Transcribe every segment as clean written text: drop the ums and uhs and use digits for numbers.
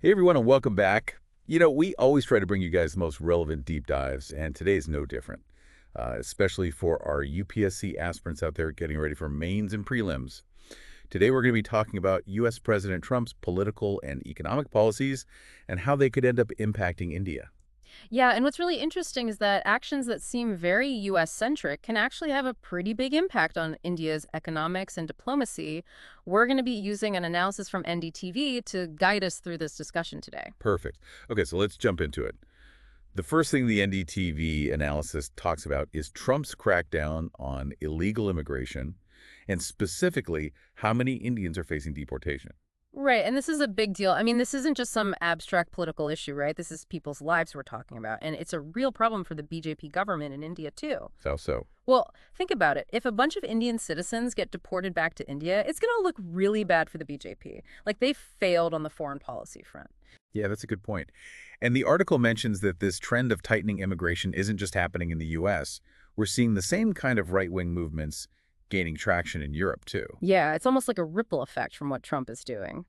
Hey everyone, and welcome back. We always try to bring you guys the most relevant deep dives, and today's no different, especially for our UPSC aspirants out there getting ready for mains and prelims. Today we're going to be talking about U.S. President Trump's political and economic policies and how they could end up impacting India. Yeah, and what's really interesting is that actions that seem very US centric can actually have a pretty big impact on India's economics and diplomacy. We're going to be using an analysis from NDTV to guide us through this discussion today. Perfect. Okay, so let's jump into it. The first thing the NDTV analysis talks about is Trump's crackdown on illegal immigration, and specifically how many Indians are facing deportation. Right, and this is a big deal. I mean, this isn't just some abstract political issue, right? This is people's lives we're talking about, and it's a real problem for the BJP government in India, too. So. Well, think about it. If a bunch of Indian citizens get deported back to India, it's going to look really bad for the BJP. Like they failed on the foreign policy front. Yeah, that's a good point. And the article mentions that this trend of tightening immigration isn't just happening in the U.S. We're seeing the same kind of right-wing movements gaining traction in Europe, too. Yeah, it's almost like a ripple effect from what Trump is doing.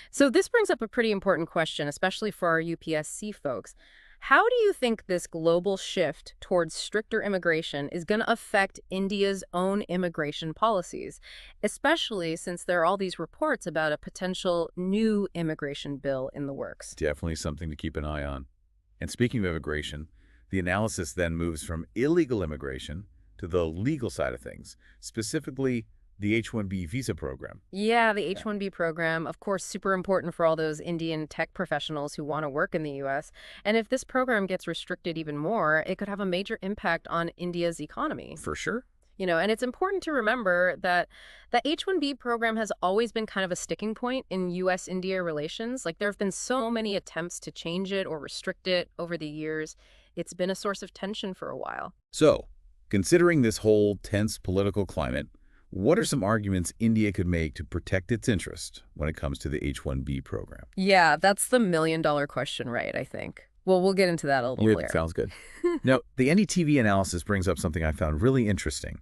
So this brings up a pretty important question, especially for our UPSC folks. How do you think this global shift towards stricter immigration is going to affect India's own immigration policies, especially since there are all these reports about a potential new immigration bill in the works? Definitely something to keep an eye on. And speaking of immigration, the analysis then moves from illegal immigration to the legal side of things, specifically the H-1B visa program. Yeah, the H-1B program, of course, super important for all those Indian tech professionals who want to work in the U.S. And if this program gets restricted even more, it could have a major impact on India's economy. For sure. And it's important to remember that the H-1B program has always been kind of a sticking point in U.S.-India relations. Like, there have been so many attempts to change it or restrict it over the years. It's been a source of tension for a while. So, considering this whole tense political climate, what are some arguments India could make to protect its interest when it comes to the H-1B program? Yeah, that's the million-dollar question, right, I think. Well, we'll get into that a little Yeah, later. sounds good. Now, the NDTV analysis brings up something I found really interesting.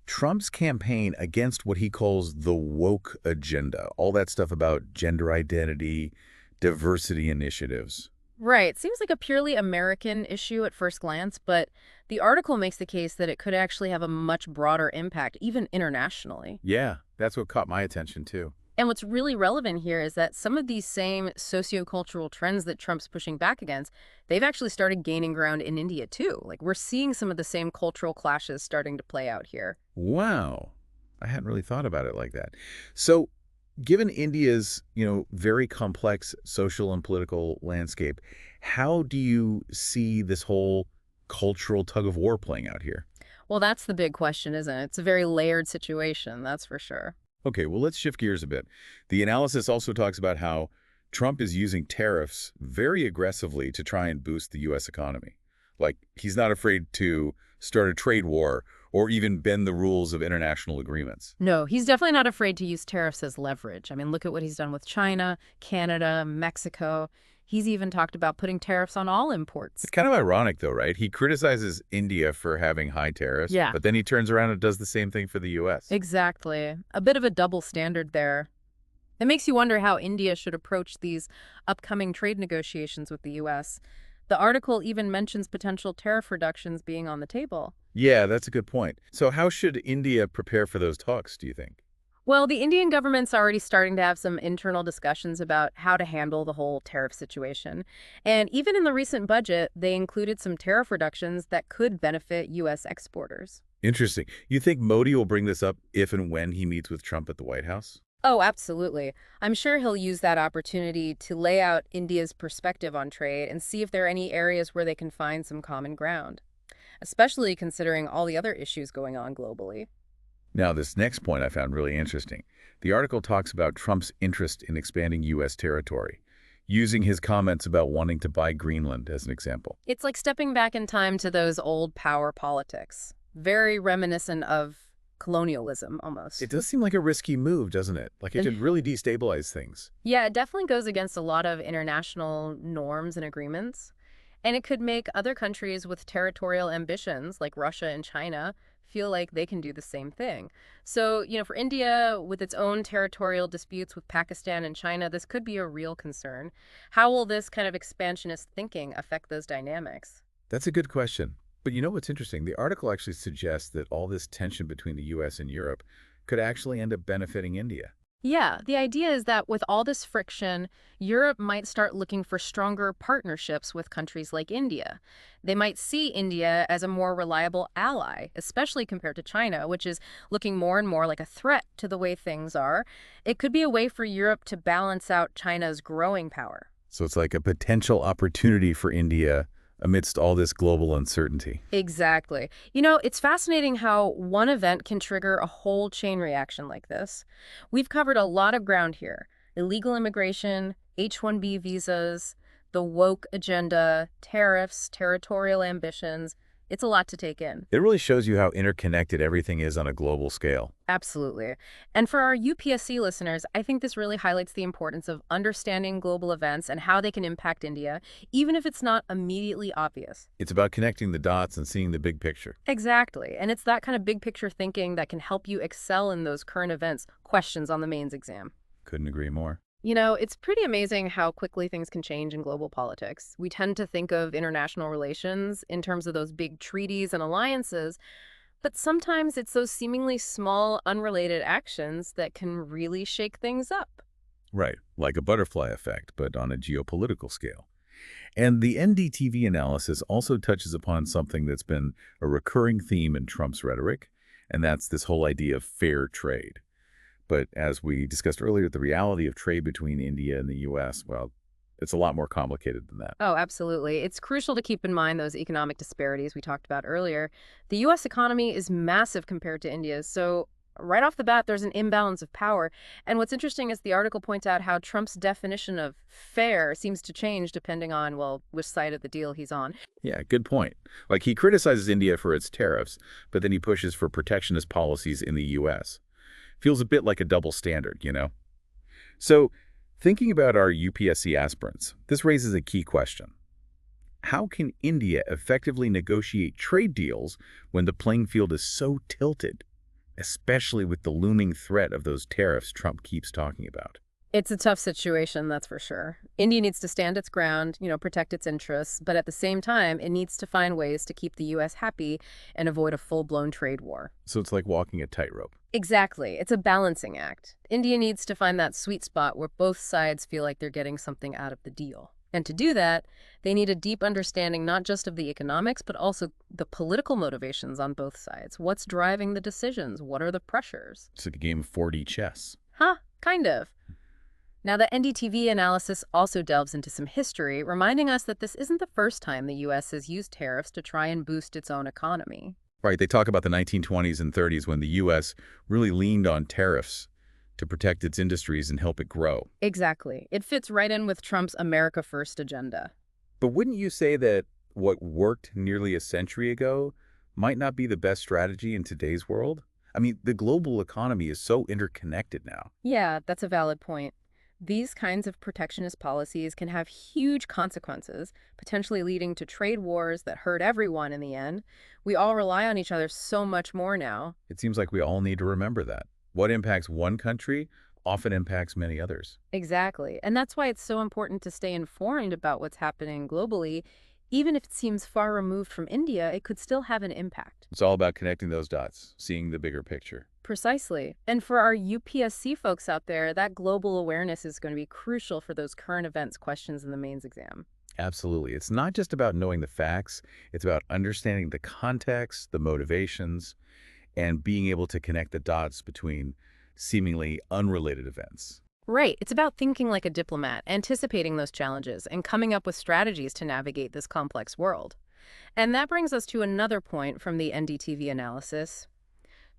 Trump's campaign against what he calls the woke agenda, all that stuff about gender identity, diversity initiatives. Right. Seems like a purely American issue at first glance, but the article makes the case that it could actually have a much broader impact, even internationally. Yeah, that's what caught my attention too. And what's really relevant here is that some of these same sociocultural trends that Trump's pushing back against, they've actually started gaining ground in India too. Like we're seeing some of the same cultural clashes starting to play out here. Wow. I hadn't really thought about it like that. So, given India's, very complex social and political landscape, how do you see this whole cultural tug of war playing out here? Well, that's the big question, isn't it? It's a very layered situation, that's for sure. Okay, well, let's shift gears a bit. The analysis also talks about how Trump is using tariffs very aggressively to try and boost the U.S. economy. Like, he's not afraid to start a trade war or even bend the rules of international agreements. No, he's definitely not afraid to use tariffs as leverage. I mean, look at what he's done with China, Canada, Mexico. He's even talked about putting tariffs on all imports. It's kind of ironic, though, right? He criticizes India for having high tariffs, Yeah, but then he turns around and does the same thing for the U.S. exactly. A bit of a double standard there. It makes you wonder how India should approach these upcoming trade negotiations with the U.S. The article even mentions potential tariff reductions being on the table. Yeah, that's a good point. So how should India prepare for those talks, do you think? Well, the Indian government's already starting to have some internal discussions about how to handle the whole tariff situation. And even in the recent budget, they included some tariff reductions that could benefit U.S. exporters. Interesting. You think Modi will bring this up if and when he meets with Trump at the White House? Oh, absolutely. I'm sure he'll use that opportunity to lay out India's perspective on trade and see if there are any areas where they can find some common ground, especially considering all the other issues going on globally. Now, this next point I found really interesting. The article talks about Trump's interest in expanding U.S. territory, using his comments about wanting to buy Greenland as an example. It's like stepping back in time to those old power politics, very reminiscent of colonialism almost. It does seem like a risky move, doesn't it? Like it could really destabilize things. Yeah, it definitely goes against a lot of international norms and agreements. And it could make other countries with territorial ambitions, like Russia and China, feel like they can do the same thing. So, for India, with its own territorial disputes with Pakistan and China, this could be a real concern. How will this kind of expansionist thinking affect those dynamics? That's a good question. But you know what's interesting? The article actually suggests that all this tension between the U.S. and Europe could actually end up benefiting India. Yeah, the idea is that with all this friction, Europe might start looking for stronger partnerships with countries like India. They might see India as a more reliable ally, especially compared to China, which is looking more and more like a threat to the way things are. It could be a way for Europe to balance out China's growing power. So it's like a potential opportunity for India amidst all this global uncertainty. Exactly. It's fascinating how one event can trigger a whole chain reaction like this. We've covered a lot of ground here. Illegal immigration, H-1B visas, the woke agenda, tariffs, territorial ambitions. It's a lot to take in. It really shows you how interconnected everything is on a global scale. Absolutely. And for our UPSC listeners, I think this really highlights the importance of understanding global events and how they can impact India, even if it's not immediately obvious. It's about connecting the dots and seeing the big picture. Exactly. And it's that kind of big picture thinking that can help you excel in those current events questions on the mains exam. Couldn't agree more. It's pretty amazing how quickly things can change in global politics. We tend to think of international relations in terms of those big treaties and alliances, but sometimes it's those seemingly small, unrelated actions that can really shake things up. Right, like a butterfly effect, but on a geopolitical scale. And the NDTV analysis also touches upon something that's been a recurring theme in Trump's rhetoric, and that's this whole idea of fair trade. But as we discussed earlier, the reality of trade between India and the U.S., well, it's a lot more complicated than that. Oh, absolutely. It's crucial to keep in mind those economic disparities we talked about earlier. The U.S. economy is massive compared to India's, so right off the bat, there's an imbalance of power. And what's interesting is the article points out how Trump's definition of fair seems to change depending on, well, which side of the deal he's on. Yeah, good point. Like he criticizes India for its tariffs, but then he pushes for protectionist policies in the U.S. Feels a bit like a double standard, you know? So, thinking about our UPSC aspirants, this raises a key question. How can India effectively negotiate trade deals when the playing field is so tilted, especially with the looming threat of those tariffs Trump keeps talking about? It's a tough situation, that's for sure. India needs to stand its ground, protect its interests, but at the same time, it needs to find ways to keep the U.S. happy and avoid a full-blown trade war. So it's like walking a tightrope. Exactly. It's a balancing act. India needs to find that sweet spot where both sides feel like they're getting something out of the deal. And to do that, they need a deep understanding not just of the economics, but also the political motivations on both sides. What's driving the decisions? What are the pressures? It's like a game of 4D chess. Huh, kind of. Now, the NDTV analysis also delves into some history, reminding us that this isn't the first time the U.S. has used tariffs to try and boost its own economy. Right, they talk about the 1920s and 30s when the U.S. really leaned on tariffs to protect its industries and help it grow. Exactly. It fits right in with Trump's America First agenda. But wouldn't you say that what worked nearly a century ago might not be the best strategy in today's world? I mean, the global economy is so interconnected now. Yeah, that's a valid point. These kinds of protectionist policies can have huge consequences, potentially leading to trade wars that hurt everyone in the end. We all rely on each other so much more now. It seems like we all need to remember that. What impacts one country often impacts many others. Exactly. And that's why it's so important to stay informed about what's happening globally. Even if it seems far removed from India, it could still have an impact. It's all about connecting those dots, seeing the bigger picture. Precisely. And for our UPSC folks out there, that global awareness is going to be crucial for those current events questions in the mains exam. Absolutely. It's not just about knowing the facts. It's about understanding the context, the motivations, and being able to connect the dots between seemingly unrelated events. Right. It's about thinking like a diplomat, anticipating those challenges, and coming up with strategies to navigate this complex world. And that brings us to another point from the NDTV analysis: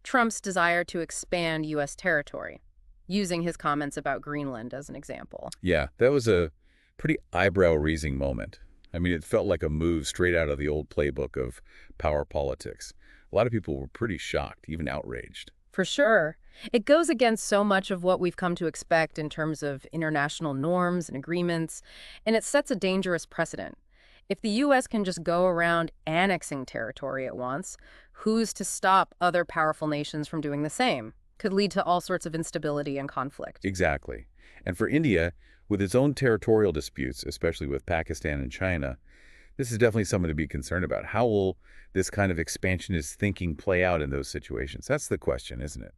Trump's desire to expand U.S. territory, using his comments about Greenland as an example. Yeah, that was a pretty eyebrow-raising moment. I mean, it felt like a move straight out of the old playbook of power politics. A lot of people were pretty shocked, even outraged. For sure. It goes against so much of what we've come to expect in terms of international norms and agreements, and it sets a dangerous precedent. If the U.S. can just go around annexing territory at once, who's to stop other powerful nations from doing the same? Could lead to all sorts of instability and conflict. Exactly. And for India, with its own territorial disputes, especially with Pakistan and China, this is definitely something to be concerned about. How will this kind of expansionist thinking play out in those situations? That's the question, isn't it?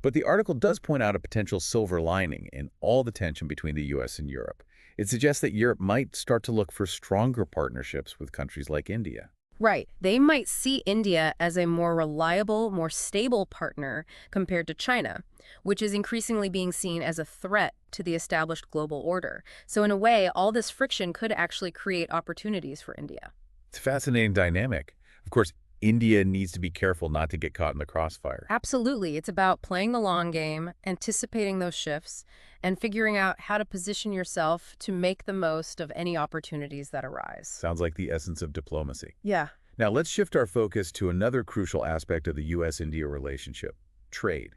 But the article does point out a potential silver lining in all the tension between the U.S. and Europe. It suggests that Europe might start to look for stronger partnerships with countries like India. Right. They might see India as a more reliable, more stable partner compared to China, which is increasingly being seen as a threat to the established global order. So in a way, all this friction could actually create opportunities for India. It's a fascinating dynamic. Of course, India needs to be careful not to get caught in the crossfire. Absolutely. It's about playing the long game, anticipating those shifts, and figuring out how to position yourself to make the most of any opportunities that arise. Sounds like the essence of diplomacy. Yeah. Now, let's shift our focus to another crucial aspect of the U.S.-India relationship, trade.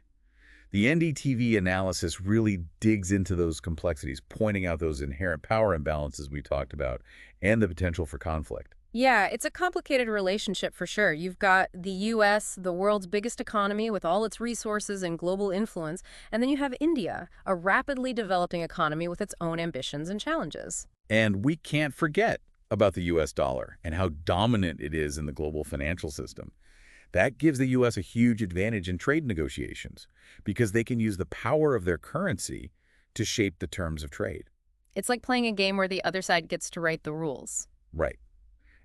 The NDTV analysis really digs into those complexities, pointing out those inherent power imbalances we talked about and the potential for conflict. Yeah, it's a complicated relationship for sure. You've got the U.S., the world's biggest economy with all its resources and global influence, and then you have India, a rapidly developing economy with its own ambitions and challenges. And we can't forget about the U.S. dollar and how dominant it is in the global financial system. That gives the U.S. a huge advantage in trade negotiations because they can use the power of their currency to shape the terms of trade. It's like playing a game where the other side gets to write the rules. Right.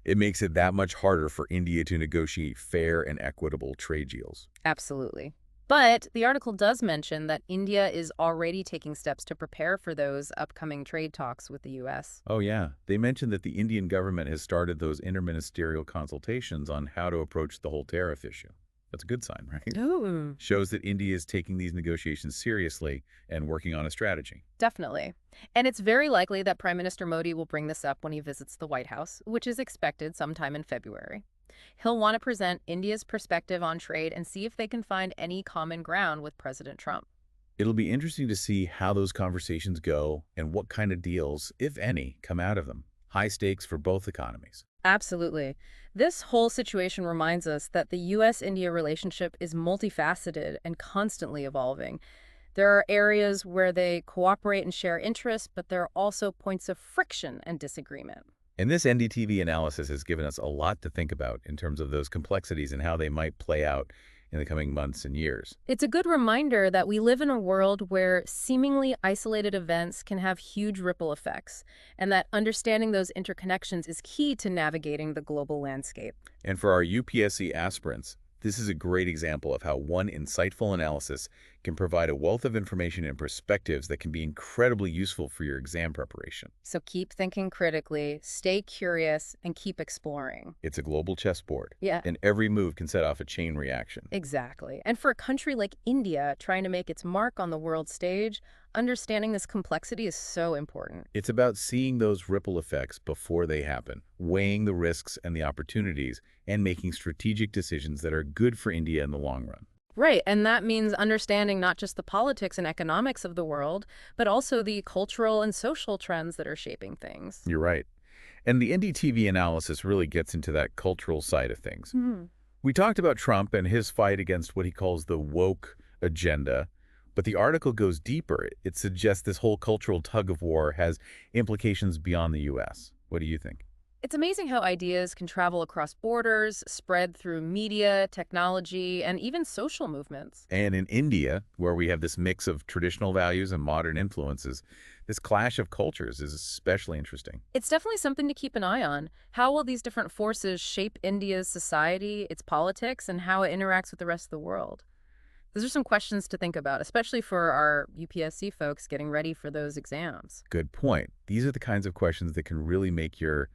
It makes it that much harder for India to negotiate fair and equitable trade deals. Absolutely. But the article does mention that India is already taking steps to prepare for those upcoming trade talks with the U.S. Oh, yeah. They mentioned that the Indian government has started those interministerial consultations on how to approach the whole tariff issue. That's a good sign, right? Ooh. Shows that India is taking these negotiations seriously and working on a strategy. Definitely. And it's very likely that Prime Minister Modi will bring this up when he visits the White House, which is expected sometime in February. He'll want to present India's perspective on trade and see if they can find any common ground with President Trump. It'll be interesting to see how those conversations go and what kind of deals, if any, come out of them. High stakes for both economies. Absolutely. This whole situation reminds us that the U.S.-India relationship is multifaceted and constantly evolving. There are areas where they cooperate and share interests, but there are also points of friction and disagreement. And this NDTV analysis has given us a lot to think about in terms of those complexities and how they might play out in the coming months and years. It's a good reminder that we live in a world where seemingly isolated events can have huge ripple effects, and that understanding those interconnections is key to navigating the global landscape. And for our UPSC aspirants, this is a great example of how one insightful analysis can provide a wealth of information and perspectives that can be incredibly useful for your exam preparation. So keep thinking critically, stay curious, and keep exploring. It's a global chessboard, Yeah, and every move can set off a chain reaction. exactly. And for a country like India trying to make its mark on the world stage, understanding this complexity is so important. It's about seeing those ripple effects before they happen, weighing the risks and the opportunities, and making strategic decisions that are good for India in the long run. Right, and that means understanding not just the politics and economics of the world, but also the cultural and social trends that are shaping things. You're right. And the NDTV analysis really gets into that cultural side of things. We talked about Trump and his fight against what he calls the woke agenda, but the article goes deeper. It suggests this whole cultural tug of war has implications beyond the U.S. What do you think? It's amazing how ideas can travel across borders, spread through media, technology, and even social movements. And in India, where we have this mix of traditional values and modern influences, this clash of cultures is especially interesting. It's definitely something to keep an eye on. How will these different forces shape India's society, its politics, and how it interacts with the rest of the world? Those are some questions to think about, especially for our UPSC folks getting ready for those exams. Good point. These are the kinds of questions that can really make your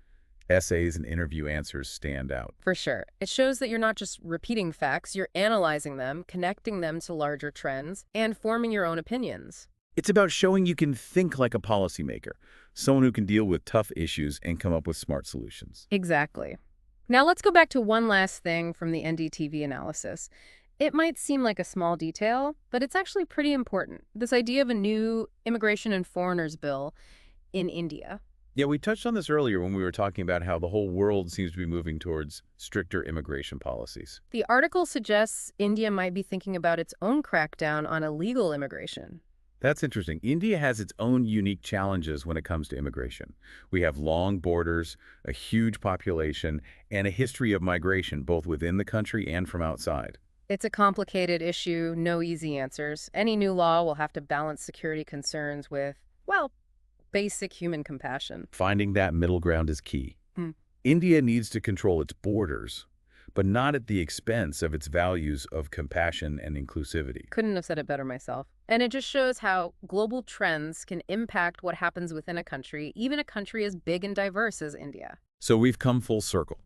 essays and interview answers stand out. For sure. It shows that you're not just repeating facts, you're analyzing them, connecting them to larger trends, and forming your own opinions. It's about showing you can think like a policymaker, someone who can deal with tough issues and come up with smart solutions. Exactly. Now let's go back to one last thing from the NDTV analysis. It might seem like a small detail, but it's actually pretty important. This idea of a new immigration and foreigners bill in India. Yeah, we touched on this earlier when we were talking about how the whole world seems to be moving towards stricter immigration policies. The article suggests India might be thinking about its own crackdown on illegal immigration. That's interesting. India has its own unique challenges when it comes to immigration. We have long borders, a huge population, and a history of migration both within the country and from outside. It's a complicated issue, no easy answers. Any new law will have to balance security concerns with, well, basic human compassion. Finding that middle ground is key. Hmm. India needs to control its borders, but not at the expense of its values of compassion and inclusivity. Couldn't have said it better myself. And it just shows how global trends can impact what happens within a country, even a country as big and diverse as India. So we've come full circle.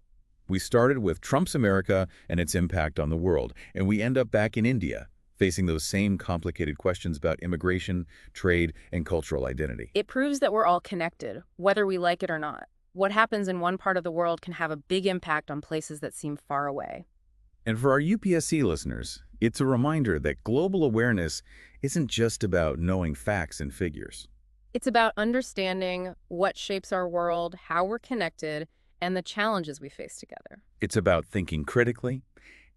We started with Trump's America and its impact on the world, and we end up back in India, facing those same complicated questions about immigration, trade, and cultural identity. It proves that we're all connected, whether we like it or not. What happens in one part of the world can have a big impact on places that seem far away. And for our UPSC listeners, it's a reminder that global awareness isn't just about knowing facts and figures. It's about understanding what shapes our world, how we're connected, and the challenges we face together. It's about thinking critically,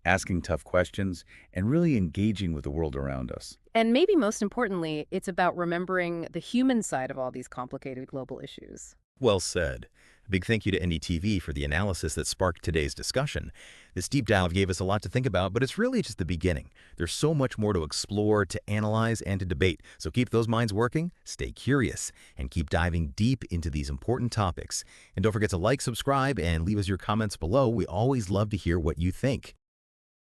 asking tough questions, and really engaging with the world around us. And maybe most importantly, it's about remembering the human side of all these complicated global issues. Well said. A big thank you to NDTV for the analysis that sparked today's discussion. This deep dive gave us a lot to think about, but it's really just the beginning. There's so much more to explore, to analyze, and to debate. So keep those minds working, stay curious, and keep diving deep into these important topics. And don't forget to like, subscribe, and leave us your comments below. We always love to hear what you think.